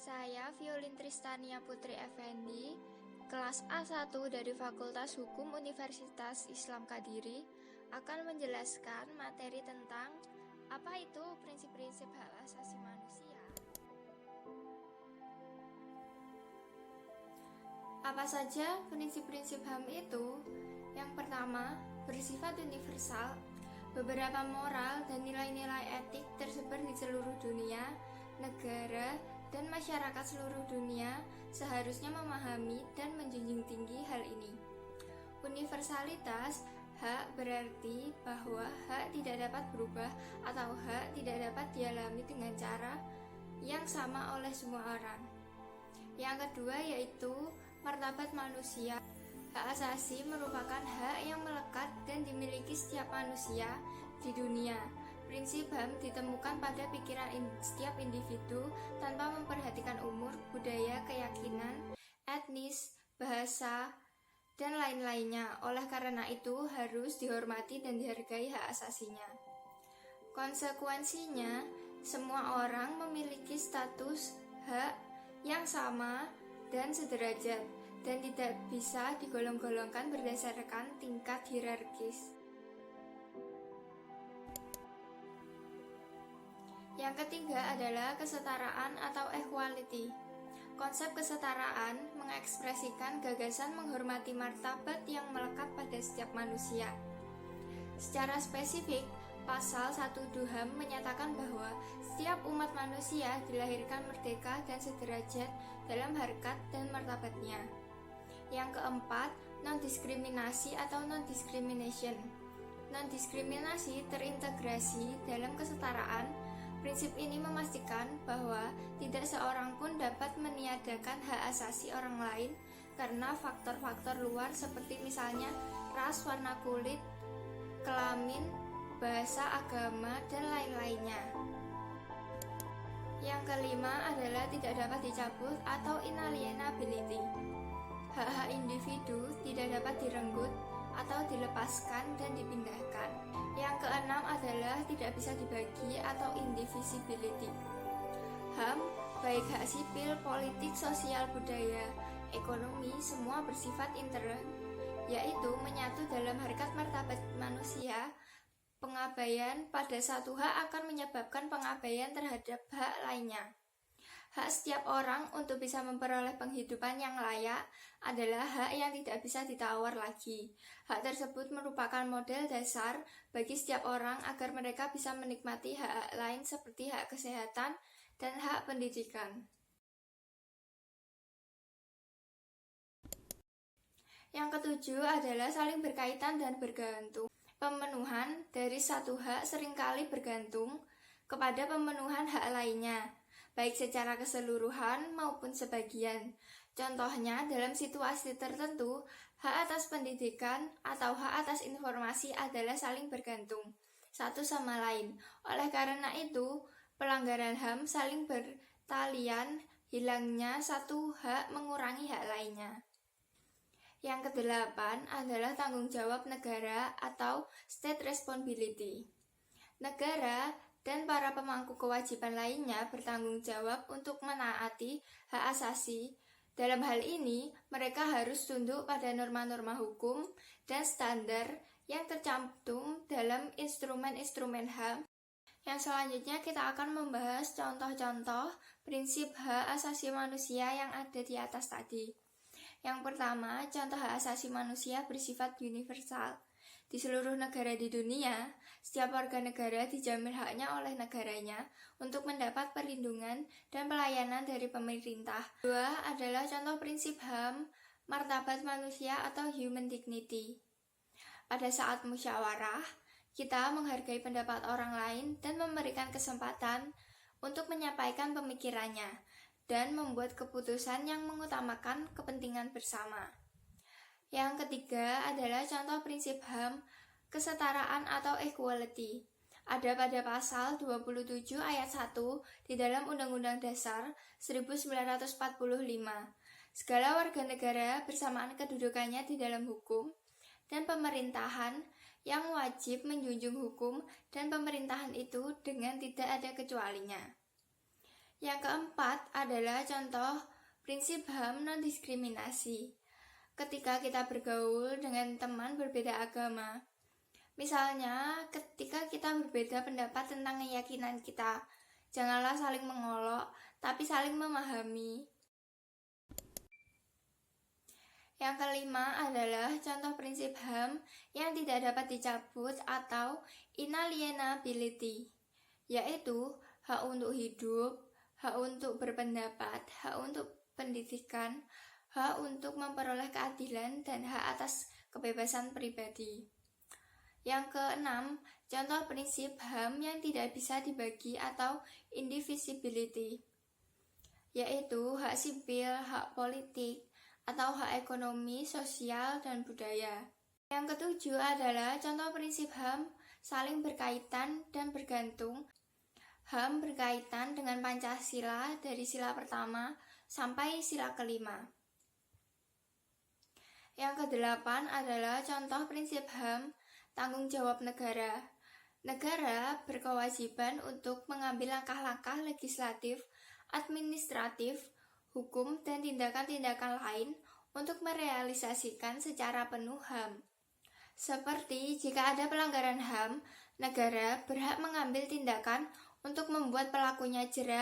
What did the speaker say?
Saya Violin Tristania Putri Effendi, kelas A1 dari Fakultas Hukum Universitas Islam Kadiri, akan menjelaskan materi tentang apa itu prinsip-prinsip hak asasi manusia. Apa saja prinsip-prinsip HAM itu? Yang pertama, bersifat universal. Beberapa moral dan nilai-nilai etik tersebar di seluruh dunia, negara, dan masyarakat seluruh dunia seharusnya memahami dan menjunjung tinggi hal ini. Universalitas hak berarti bahwa hak tidak dapat berubah atau hak tidak dapat dialami dengan cara yang sama oleh semua orang. Yang kedua yaitu martabat manusia. Hak asasi merupakan hak yang melekat dan dimiliki setiap manusia di dunia. Prinsip HAM ditemukan pada pikiran setiap individu tanpa memperhatikan umur, budaya, keyakinan, etnis, bahasa, dan lain-lainnya. Oleh karena itu harus dihormati dan dihargai hak asasinya. Konsekuensinya, semua orang memiliki status hak yang sama dan sederajat, dan tidak bisa digolong-golongkan berdasarkan tingkat hierarkis. Yang ketiga adalah kesetaraan atau equality. Konsep kesetaraan mengekspresikan gagasan menghormati martabat yang melekat pada setiap manusia. Secara spesifik, Pasal 1 HAM menyatakan bahwa setiap umat manusia dilahirkan merdeka dan sederajat dalam harkat dan martabatnya. Yang keempat, non-diskriminasi atau non-discrimination. Non-diskriminasi terintegrasi dalam kesetaraan. Prinsip ini memastikan bahwa tidak seorang pun dapat meniadakan hak asasi orang lain karena faktor-faktor luar seperti misalnya ras, warna kulit, kelamin, bahasa, agama, dan lain-lainnya. Yang kelima adalah tidak dapat dicabut atau inalienability. Hak-hak individu tidak dapat direnggut atau dilepaskan dan dipindahkan. Yang keenam adalah tidak bisa dibagi atau indivisibility. HAM, baik hak sipil, politik, sosial, budaya, ekonomi, semua bersifat inherent, yaitu menyatu dalam harkat martabat manusia. Pengabaian pada satu hak akan menyebabkan pengabaian terhadap hak lainnya. Hak setiap orang untuk bisa memperoleh penghidupan yang layak adalah hak yang tidak bisa ditawar lagi. Hak tersebut merupakan model dasar bagi setiap orang agar mereka bisa menikmati hak-hak lain seperti hak kesehatan dan hak pendidikan. Yang ketujuh adalah saling berkaitan dan bergantung. Pemenuhan dari satu hak seringkali bergantung kepada pemenuhan hak lainnya, baik secara keseluruhan maupun sebagian. Contohnya, dalam situasi tertentu, hak atas pendidikan atau hak atas informasi adalah saling bergantung satu sama lain. Oleh karena itu, pelanggaran HAM saling bertalian, hilangnya satu hak mengurangi hak lainnya. Yang kedelapan adalah tanggung jawab negara atau state responsibility. Negara dan para pemangku kewajiban lainnya bertanggung jawab untuk menaati hak asasi. Dalam hal ini, mereka harus tunduk pada norma-norma hukum dan standar yang tercantum dalam instrumen-instrumen HAM. Yang selanjutnya kita akan membahas contoh-contoh prinsip hak asasi manusia yang ada di atas tadi. Yang pertama, contoh hak asasi manusia bersifat universal. Di seluruh negara di dunia, setiap warga negara dijamin haknya oleh negaranya untuk mendapat perlindungan dan pelayanan dari pemerintah. Kedua adalah contoh prinsip HAM, martabat manusia atau human dignity. Pada saat musyawarah, kita menghargai pendapat orang lain dan memberikan kesempatan untuk menyampaikan pemikirannya dan membuat keputusan yang mengutamakan kepentingan bersama. Yang ketiga adalah contoh prinsip HAM, kesetaraan atau equality. Ada pada pasal 27 ayat 1 di dalam Undang-Undang Dasar 1945. Segala warga negara bersamaan kedudukannya di dalam hukum dan pemerintahan yang wajib menjunjung hukum dan pemerintahan itu dengan tidak ada kecualinya. Yang keempat adalah contoh prinsip HAM non-diskriminasi. Ketika kita bergaul dengan teman berbeda agama, misalnya ketika kita berbeda pendapat tentang keyakinan kita, janganlah saling mengolok, tapi saling memahami. Yang kelima adalah contoh prinsip HAM yang tidak dapat dicabut atau inalienability, yaitu hak untuk hidup, hak untuk berpendapat, hak untuk pendidikan, hak untuk memperoleh keadilan, dan hak atas kebebasan pribadi. Yang keenam, contoh prinsip HAM yang tidak bisa dibagi atau indivisibility, yaitu hak sipil, hak politik, atau hak ekonomi, sosial, dan budaya. Yang ketujuh adalah contoh prinsip HAM saling berkaitan dan bergantung. HAM berkaitan dengan Pancasila dari sila pertama sampai sila kelima. Yang kedelapan adalah contoh prinsip HAM tanggung jawab negara. Negara berkewajiban untuk mengambil langkah-langkah legislatif, administratif, hukum, dan tindakan-tindakan lain untuk merealisasikan secara penuh HAM. Seperti jika ada pelanggaran HAM, negara berhak mengambil tindakan untuk membuat pelakunya jera